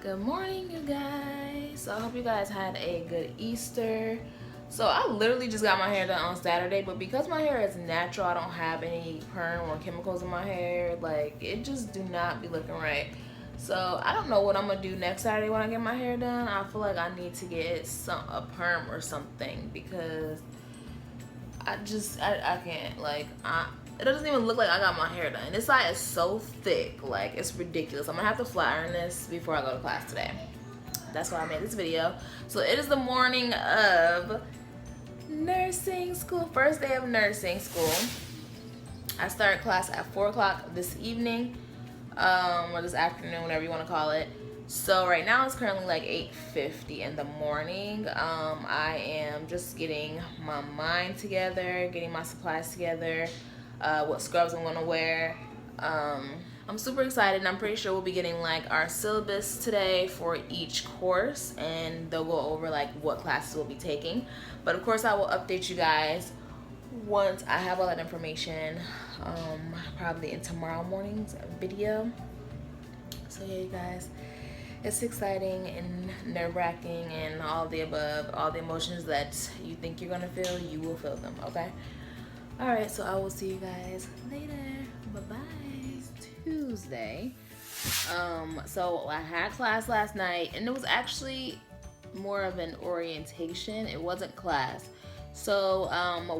Good morning, you guys. So I hope you guys had a good Easter. So I literally just got my hair done on Saturday, but because my hair is natural, I don't have any perm or chemicals in my hair. Like, it just do not be looking right. So I don't know what I'm gonna do next Saturday when I get my hair done. I feel like I need to get a perm or something because I can't, like, it doesn't even look like I got my hair done. This side is so thick, like, it's ridiculous. I'm gonna have to flat iron this before I go to class today. That's why I made this video. So it is the morning of nursing school, first day of nursing school. I start class at 4 o'clock this evening, or this afternoon, whatever you want to call it. So right now it's currently like 8:50 in the morning. I am just getting my mind together, getting my supplies together, what scrubs I'm gonna wear. I'm super excited, and I'm pretty sure we'll be getting like our syllabus today for each course, and they'll go over like what classes we'll be taking. But of course I will update you guys once I have all that information, probably in tomorrow morning's video. So yeah, you guys, it's exciting and nerve-wracking and all the above. All the emotions that you think you're gonna feel, you will feel them, okay? All right, so I will see you guys later. Bye-bye. Tuesday. So I had class last night, and it was actually more of an orientation. It wasn't class. So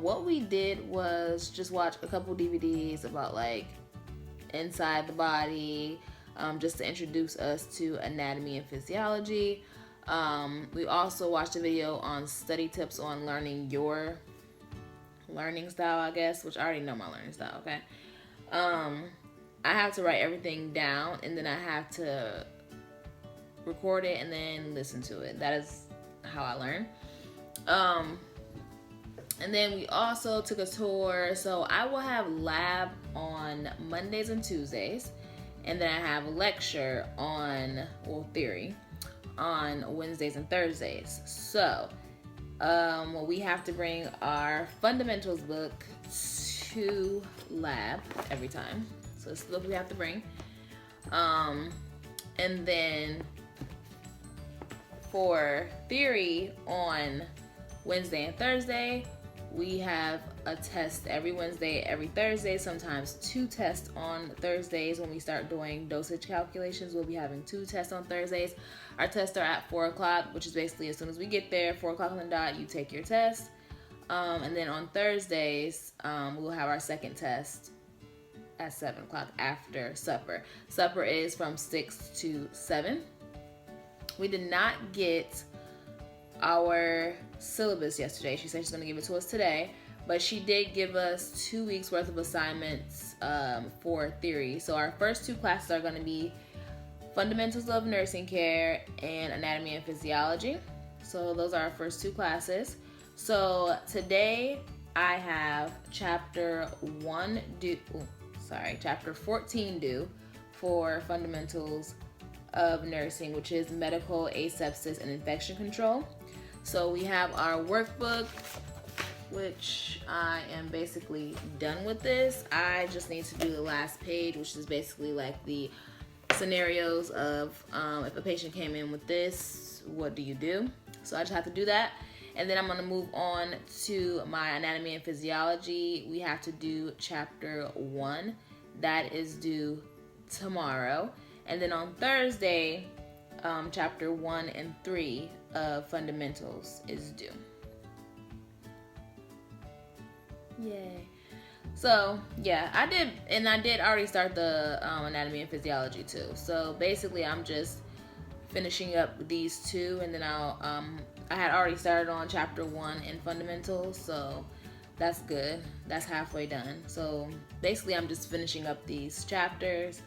what we did was just watch a couple DVDs about like inside the body, just to introduce us to anatomy and physiology. We also watched a video on study tips on learning your learning style, I guess, which I already know my learning style, okay? I have to write everything down, and then I have to record it and then listen to it. That is how I learn. And then we also took a tour. So I will have lab on Mondays and Tuesdays, and then I have a lecture on, well, theory, on Wednesdays and Thursdays. So we have to bring our fundamentals book to lab every time. So this is the book we have to bring. And then for theory on Wednesday and Thursday, we have a test every Wednesday, every Thursday, sometimes 2 tests on Thursdays. When we start doing dosage calculations, we'll be having 2 tests on Thursdays. Our tests are at 4 o'clock, which is basically as soon as we get there, 4 o'clock on the dot, you take your test. And then on Thursdays, we'll have our second test at 7 o'clock after supper. Supper is from 6 to 7. We did not get our syllabus yesterday. She said she's going to give it to us today, but she did give us 2 weeks worth of assignments for theory. So our first 2 classes are going to be fundamentals of nursing care and anatomy and physiology. So those are our first 2 classes. So today I have chapter 14 due for fundamentals of nursing, which is medical asepsis and infection control. So we have our workbook, which I am basically done with this. I just need to do the last page, which is basically like the scenarios of if a patient came in with this, what do you do? So I just have to do that. And then I'm going to move on to my anatomy and physiology. We have to do chapter 1. That is due tomorrow. And then on Thursday, chapter 1 and 3 of fundamentals is due. Yay. So yeah, I did already start the anatomy and physiology too. So basically I'm just finishing up these 2, and then I had already started on chapter 1 in fundamentals, so that's good. That's halfway done. So basically I'm just finishing up these chapters,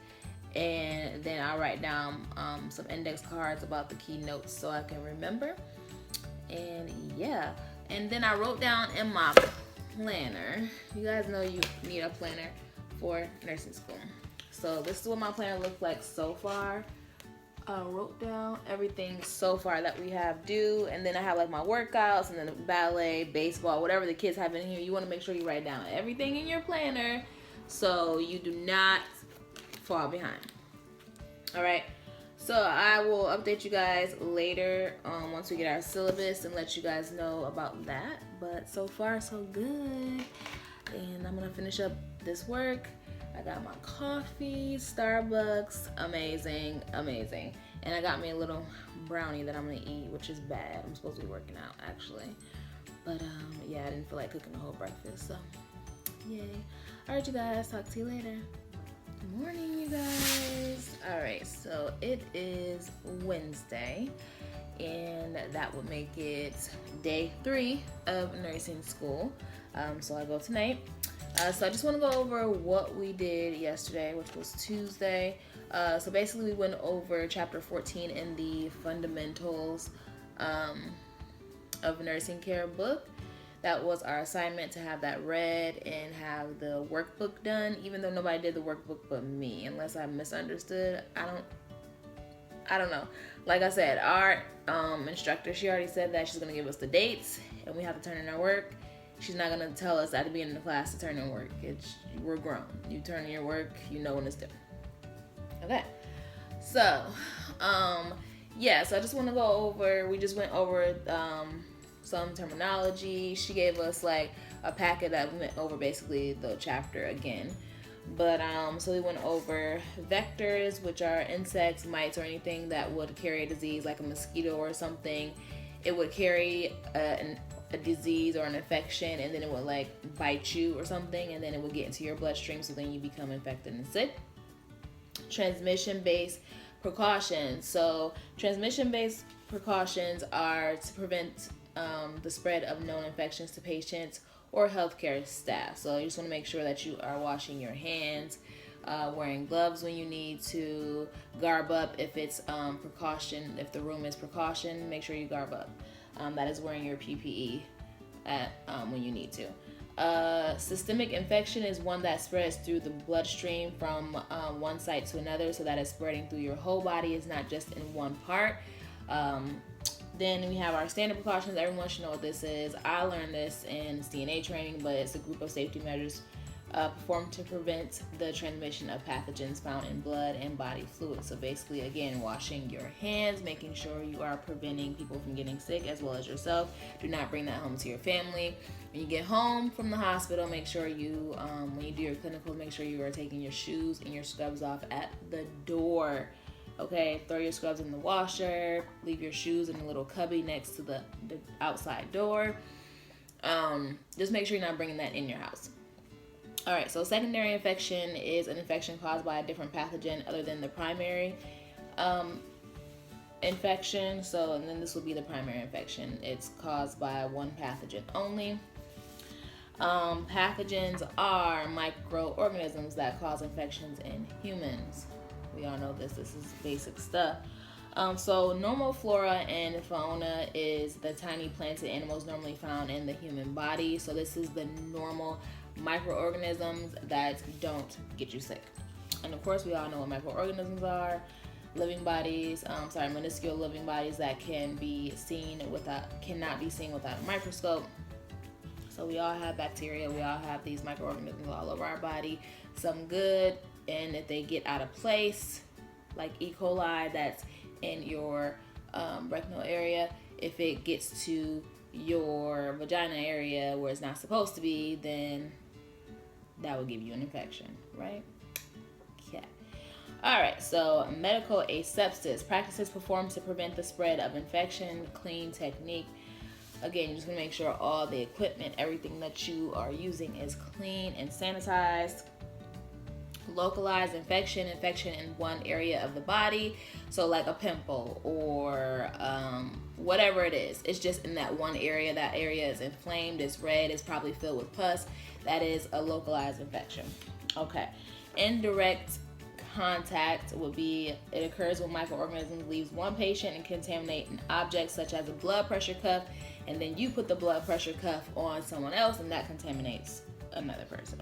and then I'll write down some index cards about the key notes so I can remember. And yeah, and then I wrote down in my planner. You guys know you need a planner for nursing school. So this is what my planner looks like so far. I wrote down everything so far that we have due, and then I have like my workouts, and then ballet, baseball, whatever the kids have in here. You want to make sure you write down everything in your planner so you do not fall behind. All right. So I will update you guys later once we get our syllabus and let you guys know about that. But so far so good. And I'm gonna finish up this work. I got my coffee, Starbucks, amazing, amazing. And I got me a little brownie that I'm gonna eat, which is bad. I'm supposed to be working out actually. But yeah, I didn't feel like cooking the whole breakfast, so yay. All right, you guys, talk to you later. Good morning, you guys. All right, so it is Wednesday, and that would make it day 3 of nursing school. So I go tonight. So I just want to go over what we did yesterday, which was Tuesday. So basically we went over chapter 14 in the fundamentals of nursing care book. That was our assignment, to have that read and have the workbook done, even though nobody did the workbook but me, unless I misunderstood. I don't know. Like I said, our instructor, she already said that she's going to give us the dates and we have to turn in our work. She's not going to tell us at the beginning of the class to turn in work. We're grown. You turn in your work, you know when it's due. Okay. So, yeah, so I just want to go over, we just went over some terminology. She gave us like a packet that went over basically the chapter again. But so we went over vectors, which are insects, mites, or anything that would carry a disease, like a mosquito or something. It would carry a disease or an infection, and then it would like bite you or something, and then it would get into your bloodstream, so then you become infected and sick. Transmission-based precautions. So transmission-based precautions are to prevent the spread of known infections to patients or healthcare staff. So you just want to make sure that you are washing your hands, wearing gloves when you need to, garb up if it's precaution. If the room is precaution, make sure you garb up. That is wearing your PPE when you need to. Systemic infection is one that spreads through the bloodstream from one site to another, so that is spreading through your whole body. It's not just in one part. Then we have our standard precautions. Everyone should know what this is. I learned this in CNA training, but it's a group of safety measures performed to prevent the transmission of pathogens found in blood and body fluids. So basically, again, washing your hands, making sure you are preventing people from getting sick as well as yourself. Do not bring that home to your family. When you get home from the hospital, make sure you, when you do your clinical, make sure you are taking your shoes and your scrubs off at the door. Okay, throw your scrubs in the washer, leave your shoes in a little cubby next to the outside door. Just make sure you're not bringing that in your house. All right, so secondary infection is an infection caused by a different pathogen other than the primary infection. So, and then this will be the primary infection. It's caused by one pathogen only. Pathogens are microorganisms that cause infections in humans. We all know this. This is basic stuff. So normal flora and fauna is the tiny plants and animals normally found in the human body. So this is the normal microorganisms that don't get you sick. And of course, we all know what microorganisms are. Living bodies, minuscule living bodies that cannot be seen without a microscope. So we all have bacteria. We all have these microorganisms all over our body. Some good, and if they get out of place, like E. coli that's in your rectal area, if it gets to your vagina area where it's not supposed to be, then that will give you an infection, right? Okay. All right, so medical asepsis, practices performed to prevent the spread of infection, clean technique. Again, you just want to make sure all the equipment, everything that you are using is clean and sanitized. Localized infection in one area of the body, so like a pimple or whatever it is, it's just in that one area. That area is inflamed, it's red, it's probably filled with pus. That is a localized infection. Okay. Indirect contact would be, it occurs when microorganisms leaves one patient and contaminate an object such as a blood pressure cuff, and then you put the blood pressure cuff on someone else and that contaminates another person.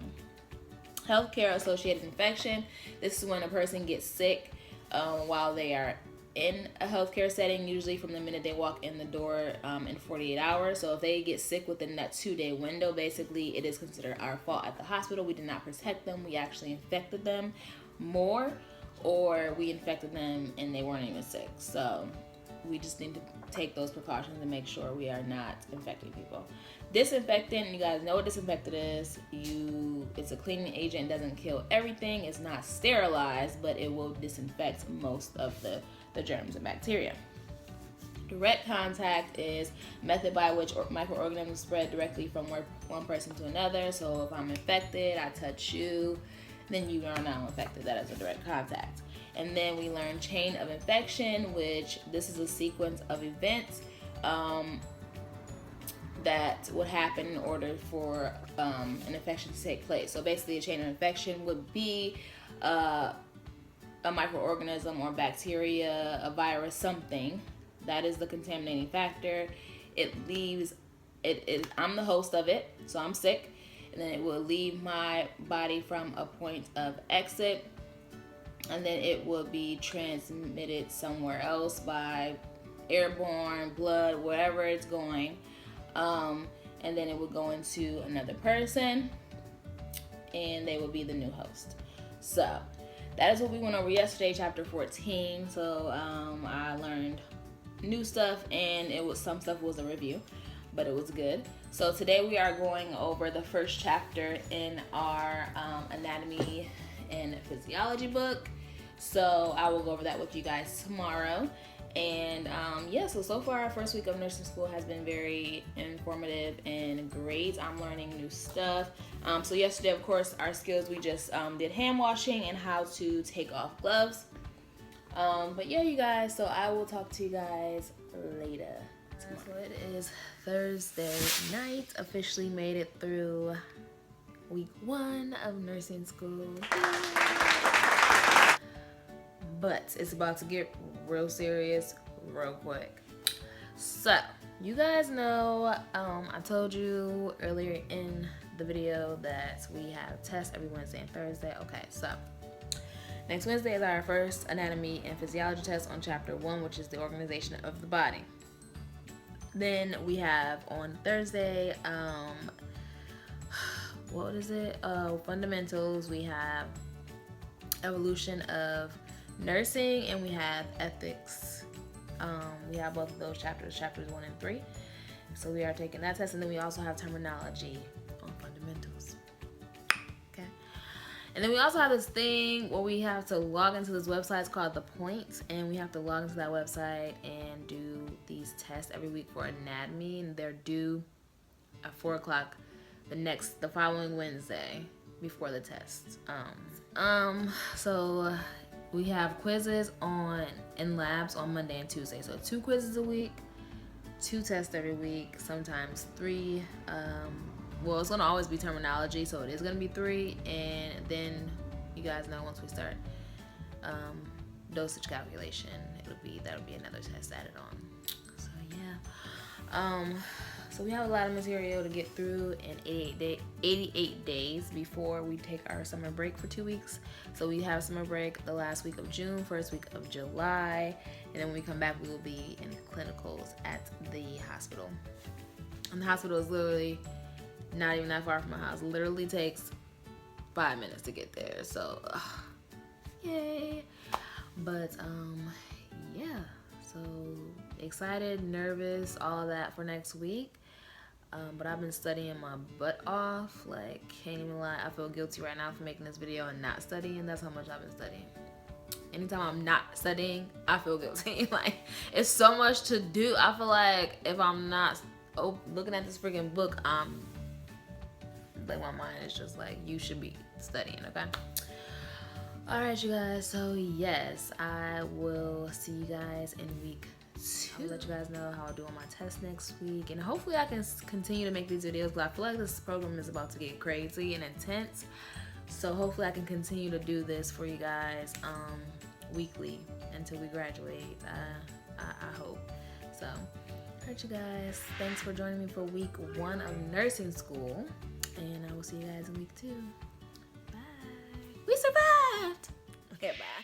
Healthcare associated infection. This is when a person gets sick while they are in a healthcare setting, usually from the minute they walk in the door in 48 hours. So if they get sick within that 2-day window, basically it is considered our fault at the hospital. We did not protect them. We actually infected them more. or we infected them and they weren't even sick. So we just need to take those precautions and make sure we are not infecting people. Disinfectant, you guys know what disinfectant is. It's a cleaning agent, doesn't kill everything. It's not sterilized, but it will disinfect most of the germs and bacteria. Direct contact is method by which microorganisms spread directly from one person to another. So if I'm infected, I touch you, then you are now infected. That is a direct contact. And then we learn chain of infection, which this is a sequence of events that would happen in order for an infection to take place. So basically a chain of infection would be a microorganism or bacteria, a virus, something that is the contaminating factor. It leaves, I'm the host of it, so I'm sick, and then it will leave my body from a point of exit, and then it will be transmitted somewhere else by airborne, blood, wherever it's going, and then it will go into another person, and they will be the new host. So that is what we went over yesterday, chapter 14. So I learned new stuff, and some stuff was a review, but it was good. So today we are going over the first chapter in our anatomy and physiology book. So I will go over that with you guys tomorrow. And so far our first week of nursing school has been very informative and great. I'm learning new stuff. So yesterday, of course, our skills, we just did hand washing and how to take off gloves. But yeah, you guys, so I will talk to you guys later. So it is Thursday night. Officially made it through week 1 of nursing school. But it's about to get real serious real quick. So you guys know, I told you earlier in the video that we have tests every Wednesday and Thursday. Okay, so next Wednesday is our first anatomy and physiology test on chapter 1, which is the organization of the body. Then we have on Thursday, what is it? Fundamentals. We have evolution of nursing, and we have ethics. We have both of those chapters 1 and 3. So we are taking that test, and then we also have terminology on fundamentals. Okay. And then we also have this thing where we have to log into this website. It's called The Point, and we have to log into that website and do these tests every week for anatomy, and they're due at 4 o'clock the following Wednesday before the test. So we have quizzes in labs on Monday and Tuesday. So 2 quizzes a week, 2 tests every week, sometimes 3. Well, it's gonna always be terminology, so it is gonna be 3, and then you guys know once we start dosage calculation, that'll be another test added on. So yeah, so we have a lot of material to get through in 88 days before we take our summer break for 2 weeks. So we have summer break the last week of June, first week of July, and then when we come back, we will be in clinicals at the hospital. And the hospital is literally not even that far from my house. It literally takes 5 minutes to get there. So, yay! But yeah. So excited, nervous, all of that for next week. But I've been studying my butt off. Like, can't even lie. I feel guilty right now for making this video and not studying. That's how much I've been studying. Anytime I'm not studying, I feel guilty. Like, it's so much to do. I feel like if I'm not looking at this freaking book, like, my mind is just like, you should be studying, okay? All right, you guys. So yes, I will see you guys in week 2. I'll let you guys know how I do on my test next week, and hopefully I can continue to make these videos, because I feel like this program is about to get crazy and intense. So hopefully I can continue to do this for you guys weekly until we graduate. I hope. So, all right, you guys. Thanks for joining me for week 1 of nursing school, and I will see you guys in week 2. Bye. We survived. Okay, bye.